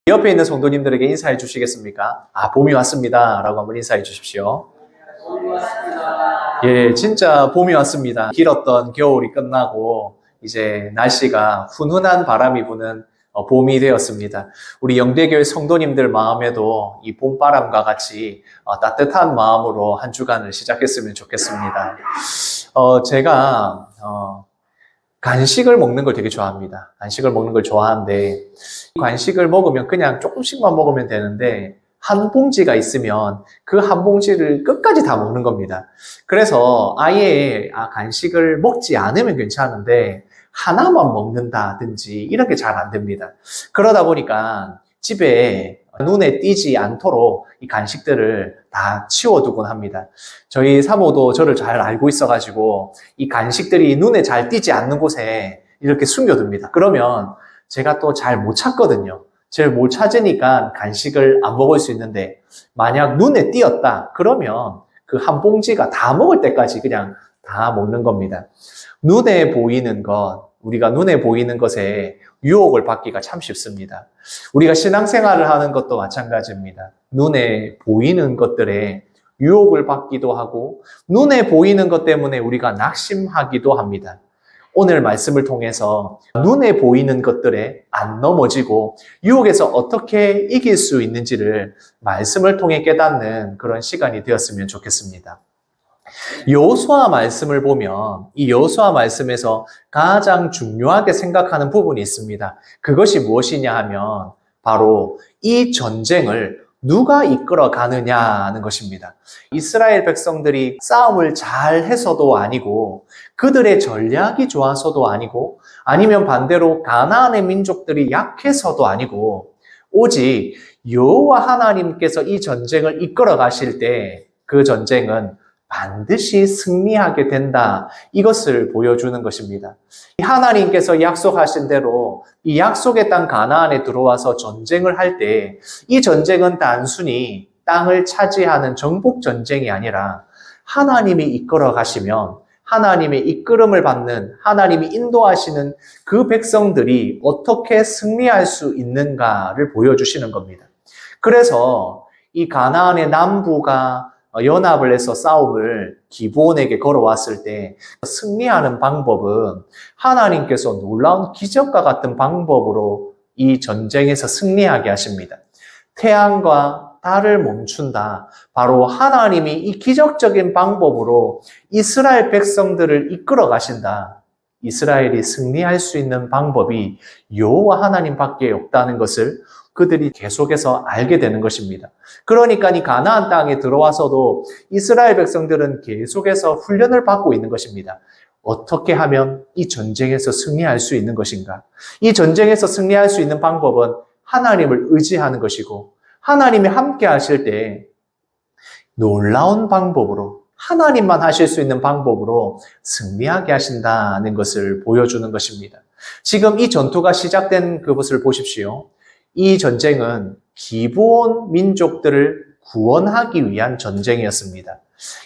옆에 있는 성도님들에게 인사해 주시겠습니까? 봄이 왔습니다. 라고 한번 인사해 주십시오. 예, 진짜 봄이 왔습니다. 길었던 겨울이 끝나고 이제 날씨가 훈훈한 바람이 부는 봄이 되었습니다. 우리 영대교회 성도님들 마음에도 이 봄바람과 같이 따뜻한 마음으로 한 주간을 시작했으면 좋겠습니다. 제가 간식을 먹는 걸 되게 좋아합니다. 간식을 먹는 걸 좋아하는데 간식을 먹으면 그냥 조금씩만 먹으면 되는데 한 봉지가 있으면 그 한 봉지를 끝까지 다 먹는 겁니다. 그래서 아예 간식을 먹지 않으면 괜찮은데 하나만 먹는다든지 이런 게 잘 안 됩니다. 그러다 보니까 집에 눈에 띄지 않도록 이 간식들을 다 치워두곤 합니다. 저희 사모도 저를 잘 알고 있어가지고 이 간식들이 눈에 잘 띄지 않는 곳에 이렇게 숨겨둡니다. 그러면 제가 또 잘 못 찾거든요. 제일 못 찾으니까 간식을 안 먹을 수 있는데 만약 눈에 띄었다 그러면 그 한 봉지가 다 먹을 때까지 그냥 다 먹는 겁니다. 눈에 보이는 것, 우리가 눈에 보이는 것에 유혹을 받기가 참 쉽습니다. 우리가 신앙생활을 하는 것도 마찬가지입니다. 눈에 보이는 것들에 유혹을 받기도 하고 눈에 보이는 것 때문에 우리가 낙심하기도 합니다. 오늘 말씀을 통해서 눈에 보이는 것들에 안 넘어지고 유혹에서 어떻게 이길 수 있는지를 말씀을 통해 깨닫는 그런 시간이 되었으면 좋겠습니다. 여호수아 말씀을 보면 이 여호수아 말씀에서 가장 중요하게 생각하는 부분이 있습니다. 그것이 무엇이냐 하면 바로 이 전쟁을 누가 이끌어 가느냐는 것입니다. 이스라엘 백성들이 싸움을 잘 해서도 아니고 그들의 전략이 좋아서도 아니고 아니면 반대로 가나안의 민족들이 약해서도 아니고 오직 여호와 하나님께서 이 전쟁을 이끌어 가실 때 그 전쟁은 반드시 승리하게 된다. 이것을 보여주는 것입니다. 하나님께서 약속하신 대로 이 약속의 땅 가나안에 들어와서 전쟁을 할 때 이 전쟁은 단순히 땅을 차지하는 정복 전쟁이 아니라 하나님이 이끌어 가시면 하나님의 이끌음을 받는 하나님이 인도하시는 그 백성들이 어떻게 승리할 수 있는가를 보여주시는 겁니다. 그래서 이 가나안의 남부가 연합을 해서 싸움을 기브온에게 걸어왔을 때 승리하는 방법은 하나님께서 놀라운 기적과 같은 방법으로 이 전쟁에서 승리하게 하십니다. 태양과 달을 멈춘다. 바로 하나님이 이 기적적인 방법으로 이스라엘 백성들을 이끌어 가신다. 이스라엘이 승리할 수 있는 방법이 여호와 하나님밖에 없다는 것을 그들이 계속해서 알게 되는 것입니다. 그러니까 이 가나안 땅에 들어와서도 이스라엘 백성들은 계속해서 훈련을 받고 있는 것입니다. 어떻게 하면 이 전쟁에서 승리할 수 있는 것인가? 이 전쟁에서 승리할 수 있는 방법은 하나님을 의지하는 것이고 하나님이 함께 하실 때 놀라운 방법으로 하나님만 하실 수 있는 방법으로 승리하게 하신다는 것을 보여주는 것입니다. 지금 이 전투가 시작된 그것을 보십시오. 이 전쟁은 기브온 민족들을 구원하기 위한 전쟁이었습니다.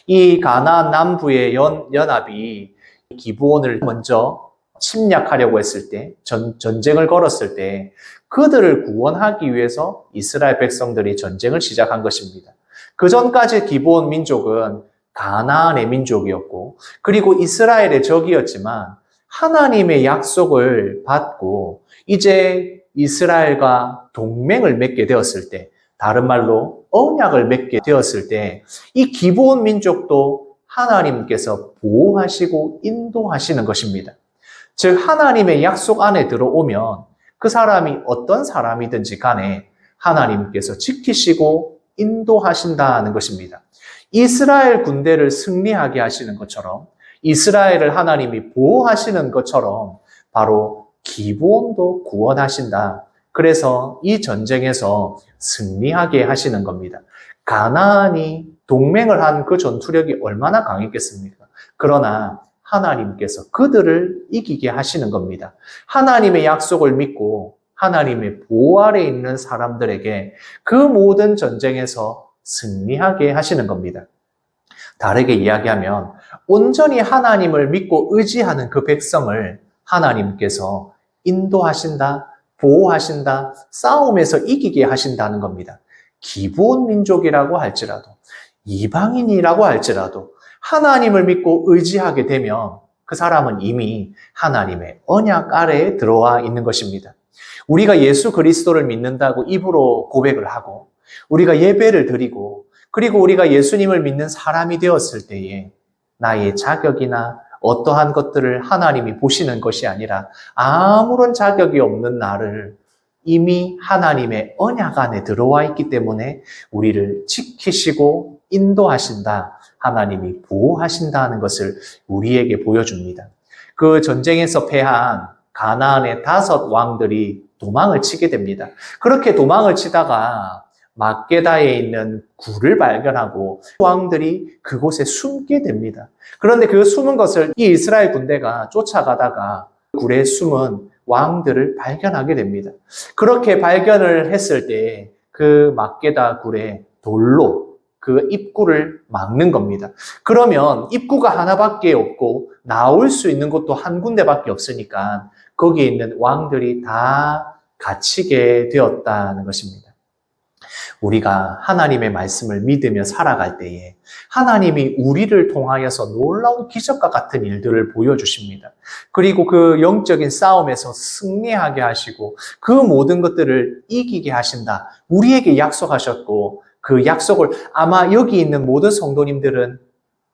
이 가나안 남부의 연합이 기브온을 먼저 침략하려고 했을 때, 전쟁을 걸었을 때 그들을 구원하기 위해서 이스라엘 백성들이 전쟁을 시작한 것입니다. 그 전까지 기브온 민족은 가나안의 민족이었고 그리고 이스라엘의 적이었지만 하나님의 약속을 받고 이제 이스라엘과 동맹을 맺게 되었을 때, 다른 말로 언약을 맺게 되었을 때 이 기브온 민족도 하나님께서 보호하시고 인도하시는 것입니다. 즉 하나님의 약속 안에 들어오면 그 사람이 어떤 사람이든지 간에 하나님께서 지키시고 인도하신다는 것입니다. 이스라엘 군대를 승리하게 하시는 것처럼 이스라엘을 하나님이 보호하시는 것처럼 바로 기브온도 구원하신다. 그래서 이 전쟁에서 승리하게 하시는 겁니다. 가나안이 동맹을 한 그 전투력이 얼마나 강했겠습니까? 그러나 하나님께서 그들을 이기게 하시는 겁니다. 하나님의 약속을 믿고 하나님의 보호 아래 있는 사람들에게 그 모든 전쟁에서 승리하게 하시는 겁니다. 다르게 이야기하면 온전히 하나님을 믿고 의지하는 그 백성을 하나님께서 인도하신다, 보호하신다, 싸움에서 이기게 하신다는 겁니다. 기브온 민족이라고 할지라도, 이방인이라고 할지라도 하나님을 믿고 의지하게 되면 그 사람은 이미 하나님의 언약 아래에 들어와 있는 것입니다. 우리가 예수 그리스도를 믿는다고 입으로 고백을 하고 우리가 예배를 드리고 그리고 우리가 예수님을 믿는 사람이 되었을 때에 나의 자격이나 어떠한 것들을 하나님이 보시는 것이 아니라 아무런 자격이 없는 나를 이미 하나님의 언약 안에 들어와 있기 때문에 우리를 지키시고 인도하신다. 하나님이 보호하신다는 것을 우리에게 보여줍니다. 그 전쟁에서 패한 가나안의 5 왕들이 도망을 치게 됩니다. 그렇게 도망을 치다가 막게다에 있는 굴을 발견하고 왕들이 그곳에 숨게 됩니다. 그런데 그 숨은 것을 이 이스라엘 군대가 쫓아가다가 굴에 숨은 왕들을 발견하게 됩니다. 그렇게 발견을 했을 때 그 막게다 굴에 돌로 그 입구를 막는 겁니다. 그러면 입구가 하나밖에 없고 나올 수 있는 곳도 한 군데밖에 없으니까 거기에 있는 왕들이 다 갇히게 되었다는 것입니다. 우리가 하나님의 말씀을 믿으며 살아갈 때에 하나님이 우리를 통하여서 놀라운 기적과 같은 일들을 보여주십니다. 그리고 그 영적인 싸움에서 승리하게 하시고 그 모든 것들을 이기게 하신다. 우리에게 약속하셨고 그 약속을 아마 여기 있는 모든 성도님들은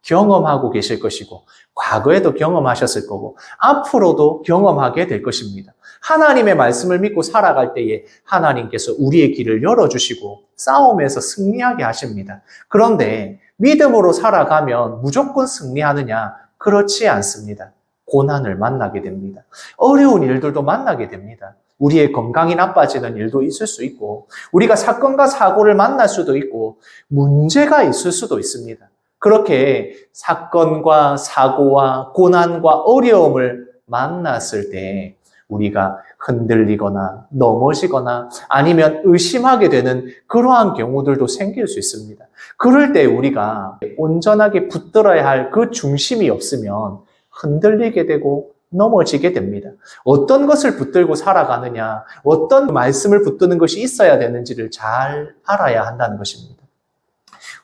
경험하고 계실 것이고 과거에도 경험하셨을 거고 앞으로도 경험하게 될 것입니다. 하나님의 말씀을 믿고 살아갈 때에 하나님께서 우리의 길을 열어주시고 싸움에서 승리하게 하십니다. 그런데 믿음으로 살아가면 무조건 승리하느냐? 그렇지 않습니다. 고난을 만나게 됩니다. 어려운 일들도 만나게 됩니다. 우리의 건강이 나빠지는 일도 있을 수 있고 우리가 사건과 사고를 만날 수도 있고 문제가 있을 수도 있습니다. 그렇게 사건과 사고와 고난과 어려움을 만났을 때 우리가 흔들리거나 넘어지거나 아니면 의심하게 되는 그러한 경우들도 생길 수 있습니다. 그럴 때 우리가 온전하게 붙들어야 할 그 중심이 없으면 흔들리게 되고 넘어지게 됩니다. 어떤 것을 붙들고 살아가느냐, 어떤 말씀을 붙드는 것이 있어야 되는지를 잘 알아야 한다는 것입니다.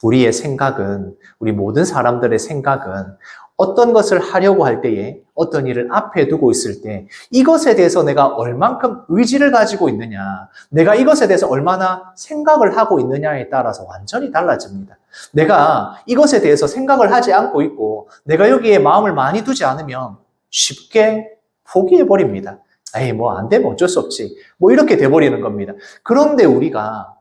우리의 생각은, 우리 모든 사람들의 생각은 어떤 것을 하려고 할 때에 어떤 일을 앞에 두고 있을 때 이것에 대해서 내가 얼만큼 의지를 가지고 있느냐, 내가 이것에 대해서 얼마나 생각을 하고 있느냐에 따라서 완전히 달라집니다. 내가 이것에 대해서 생각을 하지 않고 있고 내가 여기에 마음을 많이 두지 않으면 쉽게 포기해버립니다. 에이, 뭐 안 되면 어쩔 수 없지. 뭐 이렇게 돼버리는 겁니다. 그런데 우리가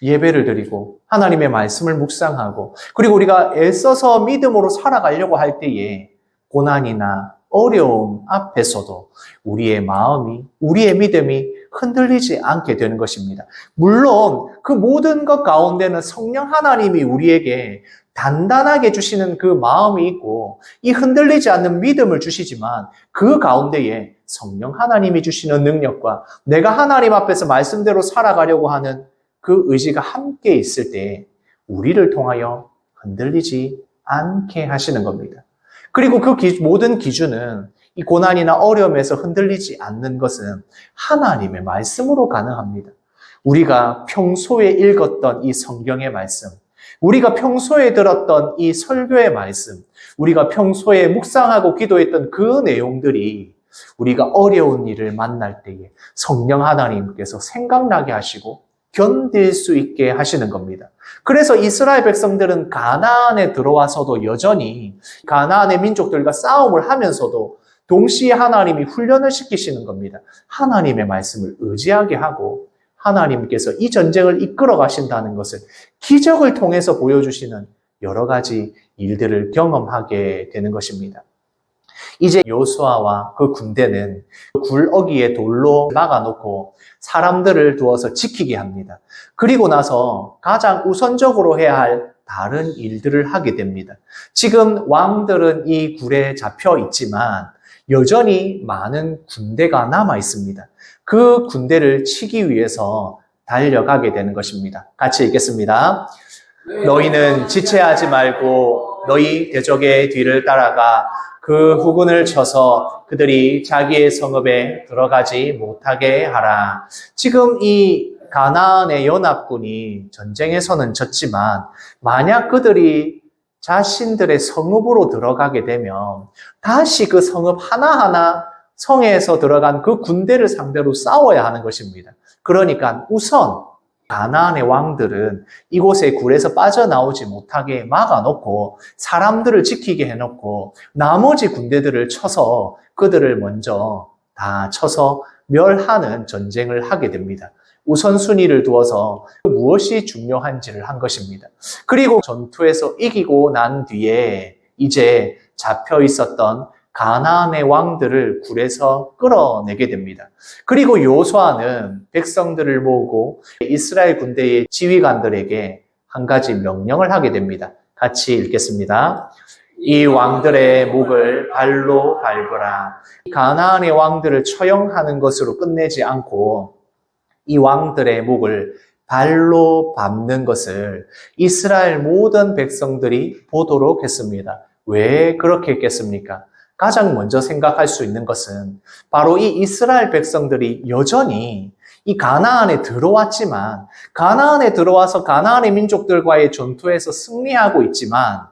예배를 드리고 하나님의 말씀을 묵상하고 그리고 우리가 애써서 믿음으로 살아가려고 할 때에 고난이나 어려움 앞에서도 우리의 마음이, 우리의 믿음이 흔들리지 않게 되는 것입니다. 물론 그 모든 것 가운데는 성령 하나님이 우리에게 단단하게 주시는 그 마음이 있고 이 흔들리지 않는 믿음을 주시지만 그 가운데에 성령 하나님이 주시는 능력과 내가 하나님 앞에서 말씀대로 살아가려고 하는 그 의지가 함께 있을 때 우리를 통하여 흔들리지 않게 하시는 겁니다. 그리고 그 모든 기준은 이 고난이나 어려움에서 흔들리지 않는 것은 하나님의 말씀으로 가능합니다. 우리가 평소에 읽었던 이 성경의 말씀, 우리가 평소에 들었던 이 설교의 말씀, 우리가 평소에 묵상하고 기도했던 그 내용들이 우리가 어려운 일을 만날 때에 성령 하나님께서 생각나게 하시고 견딜 수 있게 하시는 겁니다. 그래서 이스라엘 백성들은 가나안에 들어와서도 여전히 가나안의 민족들과 싸움을 하면서도 동시에 하나님이 훈련을 시키시는 겁니다. 하나님의 말씀을 의지하게 하고 하나님께서 이 전쟁을 이끌어 가신다는 것을 기적을 통해서 보여주시는 여러 가지 일들을 경험하게 되는 것입니다. 이제 여호수아와 그 군대는 굴어기에 돌로 막아놓고 사람들을 두어서 지키게 합니다. 그리고 나서 가장 우선적으로 해야 할 다른 일들을 하게 됩니다. 지금 왕들은 이 굴에 잡혀 있지만 여전히 많은 군대가 남아 있습니다. 그 군대를 치기 위해서 달려가게 되는 것입니다. 같이 읽겠습니다. 너희는 지체하지 말고 너희 대적의 뒤를 따라가 그 후군을 쳐서 그들이 자기의 성읍에 들어가지 못하게 하라. 지금 이 가나안의 연합군이 전쟁에서는 졌지만 만약 그들이 자신들의 성읍으로 들어가게 되면 다시 그 성읍 하나하나 성에서 들어간 그 군대를 상대로 싸워야 하는 것입니다. 그러니까 우선 가나안의 왕들은 이곳의 굴에서 빠져나오지 못하게 막아놓고 사람들을 지키게 해놓고 나머지 군대들을 쳐서 그들을 먼저 다 쳐서 멸하는 전쟁을 하게 됩니다. 우선순위를 두어서 무엇이 중요한지를 한 것입니다. 그리고 전투에서 이기고 난 뒤에 이제 잡혀 있었던 가나안의 왕들을 굴에서 끌어내게 됩니다. 그리고 여호수아는 백성들을 모으고 이스라엘 군대의 지휘관들에게 한 가지 명령을 하게 됩니다. 같이 읽겠습니다. 이 왕들의 목을 발로 밟으라. 가나안의 왕들을 처형하는 것으로 끝내지 않고 이 왕들의 목을 발로 밟는 것을 이스라엘 모든 백성들이 보도록 했습니다. 왜 그렇게 했겠습니까? 가장 먼저 생각할 수 있는 것은 바로 이 이스라엘 백성들이 여전히 이 가나안에 들어왔지만 가나안에 들어와서 가나안의 민족들과의 전투에서 승리하고 있지만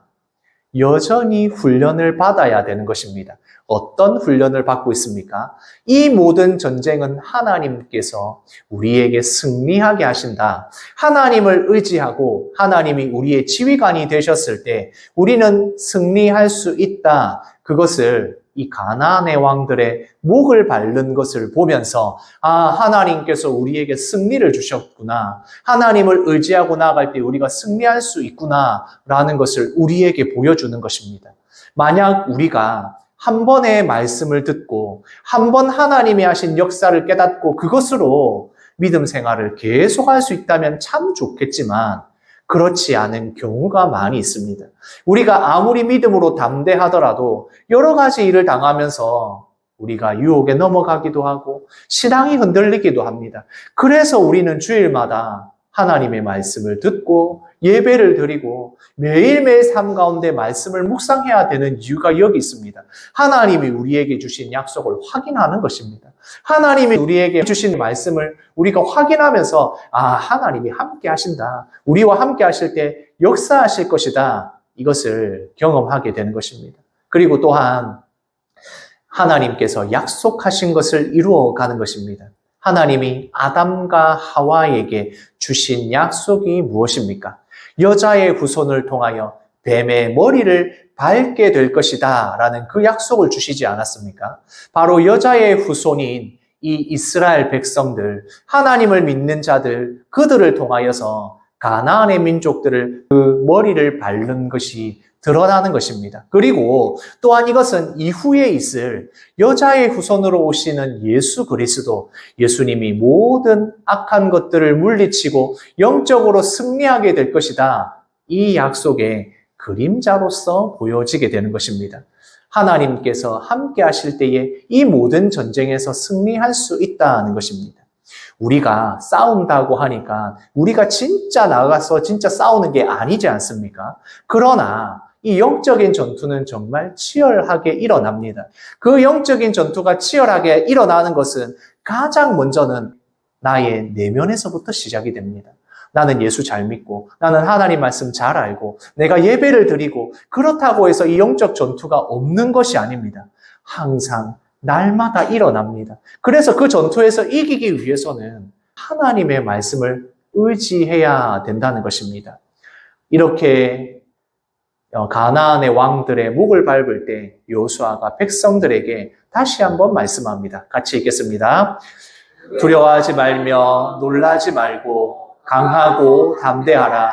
여전히 훈련을 받아야 되는 것입니다. 어떤 훈련을 받고 있습니까? 이 모든 전쟁은 하나님께서 우리에게 승리하게 하신다. 하나님을 의지하고 하나님이 우리의 지휘관이 되셨을 때 우리는 승리할 수 있다. 그것을 이 가나안의 왕들의 목을 밟는 것을 보면서 하나님께서 우리에게 승리를 주셨구나. 하나님을 의지하고 나아갈 때 우리가 승리할 수 있구나 라는 것을 우리에게 보여주는 것입니다. 만약 우리가 한 번의 말씀을 듣고 한 번 하나님이 하신 역사를 깨닫고 그것으로 믿음 생활을 계속할 수 있다면 참 좋겠지만 그렇지 않은 경우가 많이 있습니다. 우리가 아무리 믿음으로 담대하더라도 여러 가지 일을 당하면서 우리가 유혹에 넘어가기도 하고 신앙이 흔들리기도 합니다. 그래서 우리는 주일마다 하나님의 말씀을 듣고 예배를 드리고 매일매일 삶 가운데 말씀을 묵상해야 되는 이유가 여기 있습니다. 하나님이 우리에게 주신 약속을 확인하는 것입니다. 하나님이 우리에게 주신 말씀을 우리가 확인하면서 하나님이 함께 하신다. 우리와 함께 하실 때 역사하실 것이다. 이것을 경험하게 되는 것입니다. 그리고 또한 하나님께서 약속하신 것을 이루어가는 것입니다. 하나님이 아담과 하와에게 주신 약속이 무엇입니까? 여자의 후손을 통하여 뱀의 머리를 밟게 될 것이다 라는 그 약속을 주시지 않았습니까? 바로 여자의 후손인 이 이스라엘 백성들, 하나님을 믿는 자들, 그들을 통하여서 가나안의 민족들을 그 머리를 밟는 것이 드러나는 것입니다. 그리고 또한 이것은 이후에 있을 여자의 후손으로 오시는 예수 그리스도, 예수님이 모든 악한 것들을 물리치고 영적으로 승리하게 될 것이다. 이 약속의 그림자로서 보여지게 되는 것입니다. 하나님께서 함께 하실 때에 이 모든 전쟁에서 승리할 수 있다는 것입니다. 우리가 싸운다고 하니까 우리가 진짜 나가서 진짜 싸우는 게 아니지 않습니까? 그러나 이 영적인 전투는 정말 치열하게 일어납니다. 그 영적인 전투가 치열하게 일어나는 것은 가장 먼저는 나의 내면에서부터 시작이 됩니다. 나는 예수 잘 믿고 나는 하나님 말씀 잘 알고 내가 예배를 드리고 그렇다고 해서 이 영적 전투가 없는 것이 아닙니다. 항상 날마다 일어납니다. 그래서 그 전투에서 이기기 위해서는 하나님의 말씀을 의지해야 된다는 것입니다. 이렇게 가나안의 왕들의 목을 밟을 때 여호수아가 백성들에게 다시 한번 말씀합니다. 같이 읽겠습니다. 두려워하지 말며 놀라지 말고 강하고 담대하라.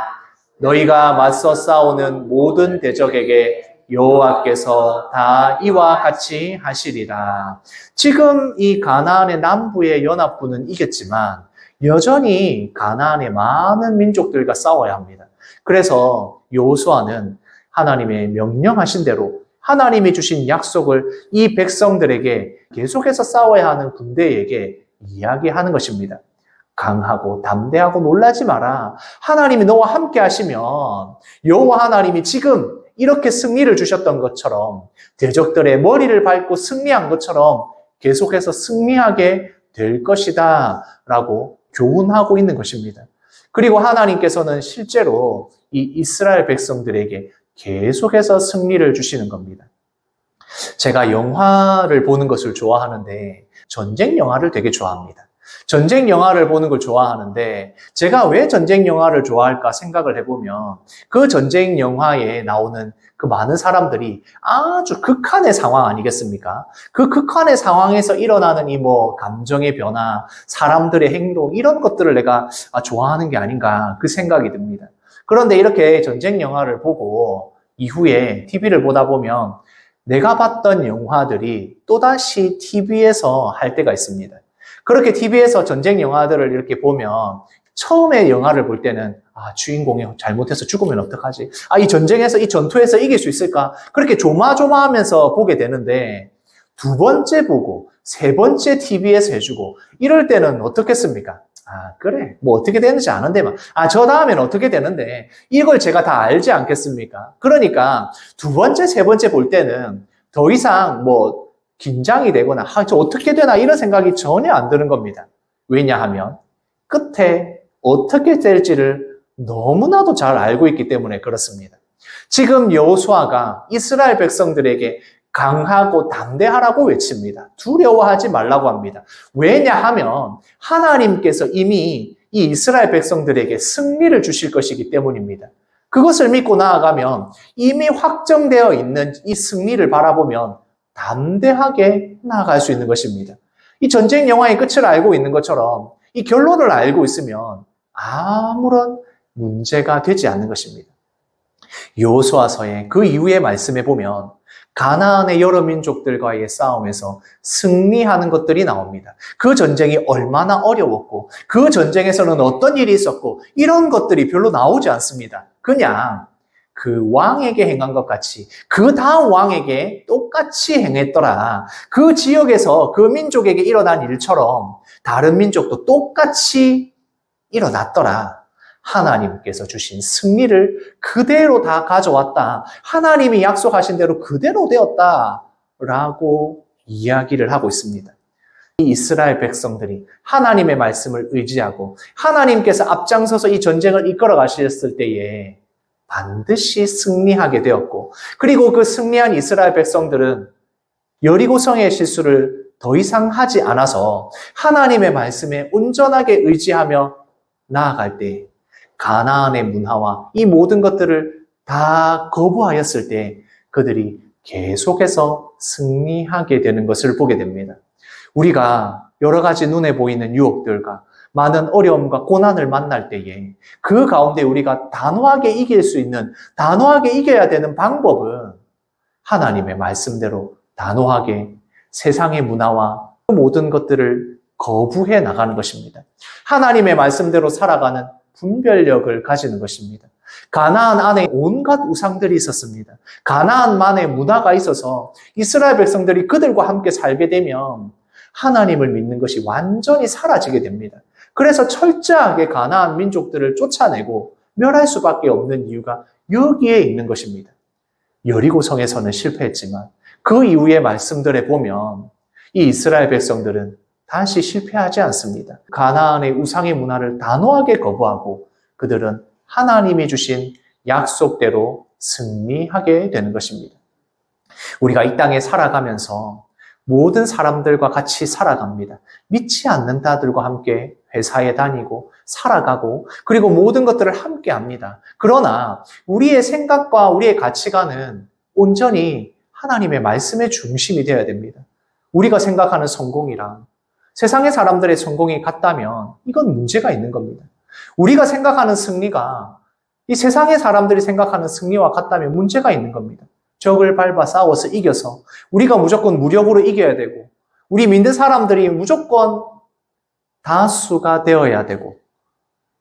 너희가 맞서 싸우는 모든 대적에게 여호와께서 다 이와 같이 하시리라. 지금 이 가나안의 남부의 연합군은 이겼지만 여전히 가나안의 많은 민족들과 싸워야 합니다. 그래서 여호수아는 하나님의 명령하신 대로 하나님이 주신 약속을 이 백성들에게 계속해서 싸워야 하는 군대에게 이야기하는 것입니다. 강하고 담대하고 놀라지 마라. 하나님이 너와 함께 하시면 여호와 하나님이 지금 이렇게 승리를 주셨던 것처럼 대적들의 머리를 밟고 승리한 것처럼 계속해서 승리하게 될 것이다 라고 교훈하고 있는 것입니다. 그리고 하나님께서는 실제로 이 이스라엘 백성들에게 계속해서 승리를 주시는 겁니다. 제가 영화를 보는 것을 좋아하는데 전쟁 영화를 되게 좋아합니다. 전쟁 영화를 보는 걸 좋아하는데 제가 왜 전쟁 영화를 좋아할까 생각을 해보면 그 전쟁 영화에 나오는 그 많은 사람들이 아주 극한의 상황 아니겠습니까? 그 극한의 상황에서 일어나는 이 감정의 변화, 사람들의 행동 이런 것들을 내가 좋아하는 게 아닌가 그 생각이 듭니다. 그런데 이렇게 전쟁 영화를 보고 이후에 TV를 보다 보면 내가 봤던 영화들이 또다시 TV에서 할 때가 있습니다. 그렇게 TV에서 전쟁 영화들을 이렇게 보면 처음에 영화를 볼 때는 주인공이 잘못해서 죽으면 어떡하지? 이 전쟁에서 이 전투에서 이길 수 있을까? 그렇게 조마조마하면서 보게 되는데 두 번째 보고 세 번째 TV에서 해주고 이럴 때는 어떻겠습니까? 그래. 어떻게 되는지 아는데 저 다음엔 어떻게 되는데 이걸 제가 다 알지 않겠습니까? 그러니까 두 번째, 세 번째 볼 때는 더 이상 긴장이 되거나 저 어떻게 되나 이런 생각이 전혀 안 드는 겁니다. 왜냐하면 끝에 어떻게 될지를 너무나도 잘 알고 있기 때문에 그렇습니다. 지금 여호수아가 이스라엘 백성들에게 강하고 담대하라고 외칩니다. 두려워하지 말라고 합니다. 왜냐하면 하나님께서 이미 이 이스라엘 백성들에게 승리를 주실 것이기 때문입니다. 그것을 믿고 나아가면 이미 확정되어 있는 이 승리를 바라보면 담대하게 나아갈 수 있는 것입니다. 이 전쟁 영화의 끝을 알고 있는 것처럼 이 결론을 알고 있으면 아무런 문제가 되지 않는 것입니다. 여호수아서의 그 이후의 말씀에 보면 가나안의 여러 민족들과의 싸움에서 승리하는 것들이 나옵니다. 그 전쟁이 얼마나 어려웠고 그 전쟁에서는 어떤 일이 있었고 이런 것들이 별로 나오지 않습니다. 그냥 그 왕에게 행한 것 같이 그 다음 왕에게 똑같이 행했더라. 그 지역에서 그 민족에게 일어난 일처럼 다른 민족도 똑같이 일어났더라. 하나님께서 주신 승리를 그대로 다 가져왔다. 하나님이 약속하신 대로 그대로 되었다. 라고 이야기를 하고 있습니다. 이 이스라엘 백성들이 하나님의 말씀을 의지하고 하나님께서 앞장서서 이 전쟁을 이끌어 가셨을 때에 반드시 승리하게 되었고 그리고 그 승리한 이스라엘 백성들은 여리고성의 실수를 더 이상 하지 않아서 하나님의 말씀에 온전하게 의지하며 나아갈 때 가나안의 문화와 이 모든 것들을 다 거부하였을 때 그들이 계속해서 승리하게 되는 것을 보게 됩니다. 우리가 여러 가지 눈에 보이는 유혹들과 많은 어려움과 고난을 만날 때에 그 가운데 우리가 단호하게 이길 수 있는, 단호하게 이겨야 되는 방법은 하나님의 말씀대로 단호하게 세상의 문화와 그 모든 것들을 거부해 나가는 것입니다. 하나님의 말씀대로 살아가는 분별력을 가지는 것입니다. 가나안 안에 온갖 우상들이 있었습니다. 가나안만의 문화가 있어서 이스라엘 백성들이 그들과 함께 살게 되면 하나님을 믿는 것이 완전히 사라지게 됩니다. 그래서 철저하게 가나안 민족들을 쫓아내고 멸할 수밖에 없는 이유가 여기에 있는 것입니다. 여리고성에서는 실패했지만 그 이후의 말씀들에 보면 이 이스라엘 백성들은 다시 실패하지 않습니다. 가나안의 우상의 문화를 단호하게 거부하고 그들은 하나님이 주신 약속대로 승리하게 되는 것입니다. 우리가 이 땅에 살아가면서 모든 사람들과 같이 살아갑니다. 믿지 않는 자들과 함께 회사에 다니고 살아가고 그리고 모든 것들을 함께 합니다. 그러나 우리의 생각과 우리의 가치관은 온전히 하나님의 말씀의 중심이 되어야 됩니다. 우리가 생각하는 성공이랑 세상의 사람들의 성공이 같다면 이건 문제가 있는 겁니다. 우리가 생각하는 승리가 이 세상의 사람들이 생각하는 승리와 같다면 문제가 있는 겁니다. 적을 밟아 싸워서 이겨서 우리가 무조건 무력으로 이겨야 되고 우리 믿는 사람들이 무조건 다수가 되어야 되고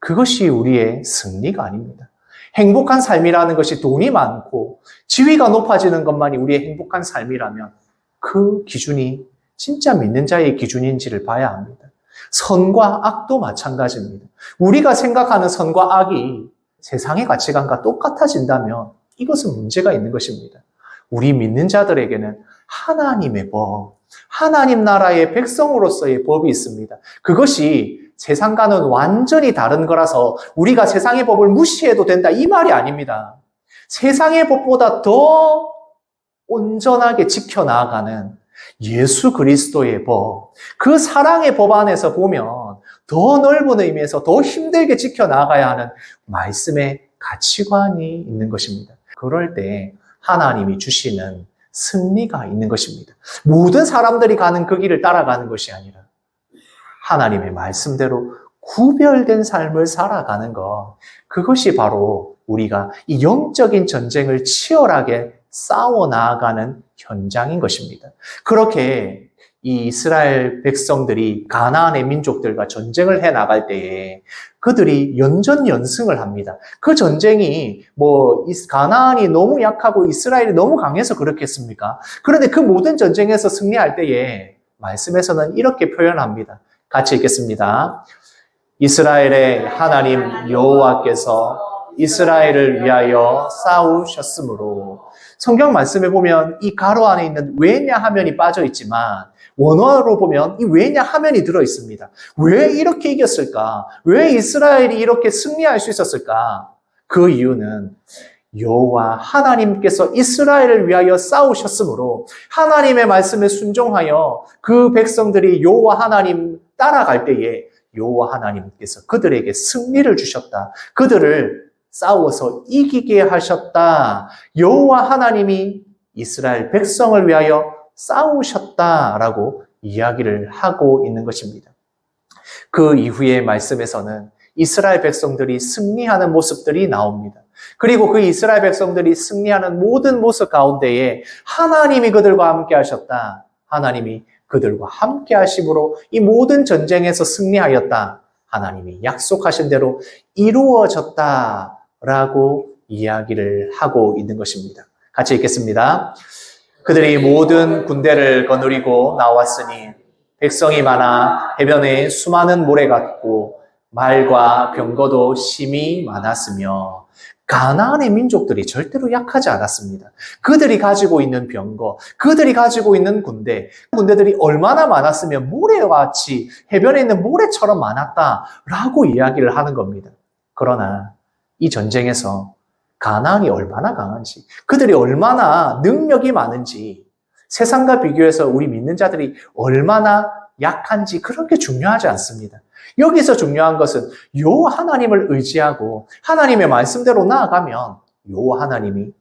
그것이 우리의 승리가 아닙니다. 행복한 삶이라는 것이 돈이 많고 지위가 높아지는 것만이 우리의 행복한 삶이라면 그 기준이 진짜 믿는 자의 기준인지를 봐야 합니다. 선과 악도 마찬가지입니다. 우리가 생각하는 선과 악이 세상의 가치관과 똑같아진다면 이것은 문제가 있는 것입니다. 우리 믿는 자들에게는 하나님의 법, 하나님 나라의 백성으로서의 법이 있습니다. 그것이 세상과는 완전히 다른 거라서 우리가 세상의 법을 무시해도 된다 이 말이 아닙니다. 세상의 법보다 더 온전하게 지켜나가는 예수 그리스도의 법, 그 사랑의 법 안에서 보면 더 넓은 의미에서 더 힘들게 지켜나가야 하는 말씀의 가치관이 있는 것입니다. 그럴 때 하나님이 주시는 승리가 있는 것입니다. 모든 사람들이 가는 그 길을 따라가는 것이 아니라 하나님의 말씀대로 구별된 삶을 살아가는 것, 그것이 바로 우리가 이 영적인 전쟁을 치열하게 싸워 나아가는 현장인 것입니다. 그렇게 이 이스라엘 백성들이 가나안의 민족들과 전쟁을 해 나갈 때에 그들이 연전연승을 합니다. 그 전쟁이 가나안이 너무 약하고 이스라엘이 너무 강해서 그렇겠습니까? 그런데 그 모든 전쟁에서 승리할 때에 말씀에서는 이렇게 표현합니다. 같이 읽겠습니다. 이스라엘의 하나님 여호와께서 이스라엘을 위하여 싸우셨으므로. 성경 말씀에 보면 이 가로 안에 있는 왜냐 하면이 빠져 있지만 원어로 보면 이 왜냐 하면이 들어 있습니다. 왜 이렇게 이겼을까? 왜 이스라엘이 이렇게 승리할 수 있었을까? 그 이유는 여호와 하나님께서 이스라엘을 위하여 싸우셨으므로 하나님의 말씀에 순종하여 그 백성들이 여호와 하나님 따라갈 때에 여호와 하나님께서 그들에게 승리를 주셨다. 그들을 싸워서 이기게 하셨다. 여호와 하나님이 이스라엘 백성을 위하여 싸우셨다라고 이야기를 하고 있는 것입니다. 그 이후의 말씀에서는 이스라엘 백성들이 승리하는 모습들이 나옵니다. 그리고 그 이스라엘 백성들이 승리하는 모든 모습 가운데에 하나님이 그들과 함께 하셨다. 하나님이 그들과 함께 하심으로 이 모든 전쟁에서 승리하였다. 하나님이 약속하신 대로 이루어졌다라고 이야기를 하고 있는 것입니다. 같이 읽겠습니다. 그들이 모든 군대를 거느리고 나왔으니 백성이 많아 해변에 수많은 모래 같고 말과 병거도 심히 많았으며 가나안의 민족들이 절대로 약하지 않았습니다. 그들이 가지고 있는 병거, 그들이 가지고 있는 군대들이 얼마나 많았으면 모래같이 해변에 있는 모래처럼 많았다라고 이야기를 하는 겁니다. 그러나 이 전쟁에서 가나안이 얼마나 강한지, 그들이 얼마나 능력이 많은지, 세상과 비교해서 우리 믿는 자들이 얼마나 약한지 그런 게 중요하지 않습니다. 여기서 중요한 것은 여호와 하나님을 의지하고 하나님의 말씀대로 나아가면 여호와 하나님이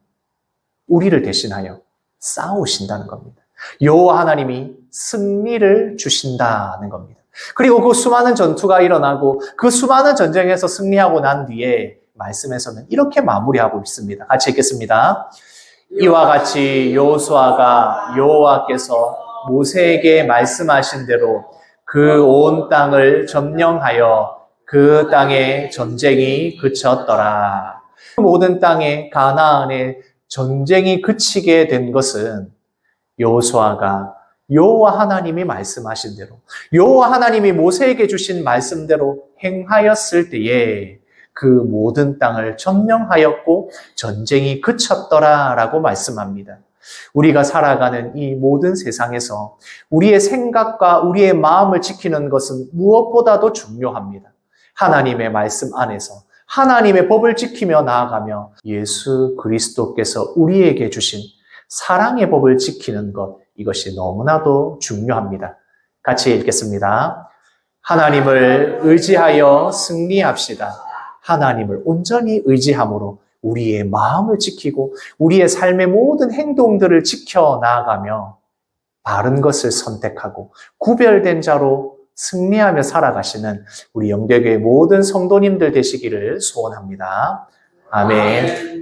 우리를 대신하여 싸우신다는 겁니다. 여호와 하나님이 승리를 주신다는 겁니다. 그리고 그 수많은 전투가 일어나고 그 수많은 전쟁에서 승리하고 난 뒤에 말씀에서는 이렇게 마무리하고 있습니다. 같이 읽겠습니다. 이와 같이 여호수아가 여호와께서 모세에게 말씀하신 대로 그 온 땅을 점령하여 그 땅에 전쟁이 그쳤더라. 모든 땅에 가나안의 전쟁이 그치게 된 것은 여호수아가 여호와 하나님이 말씀하신 대로, 여호와 하나님이 모세에게 주신 말씀대로 행하였을 때에 그 모든 땅을 점령하였고 전쟁이 그쳤더라라고 말씀합니다. 우리가 살아가는 이 모든 세상에서 우리의 생각과 우리의 마음을 지키는 것은 무엇보다도 중요합니다. 하나님의 말씀 안에서 하나님의 법을 지키며 나아가며 예수 그리스도께서 우리에게 주신 사랑의 법을 지키는 것, 이것이 너무나도 중요합니다. 같이 읽겠습니다. 하나님을 의지하여 승리합시다. 하나님을 온전히 의지함으로 우리의 마음을 지키고 우리의 삶의 모든 행동들을 지켜나가며 바른 것을 선택하고 구별된 자로 승리하며 살아가시는 우리 영대교회 모든 성도님들 되시기를 소원합니다. 아멘.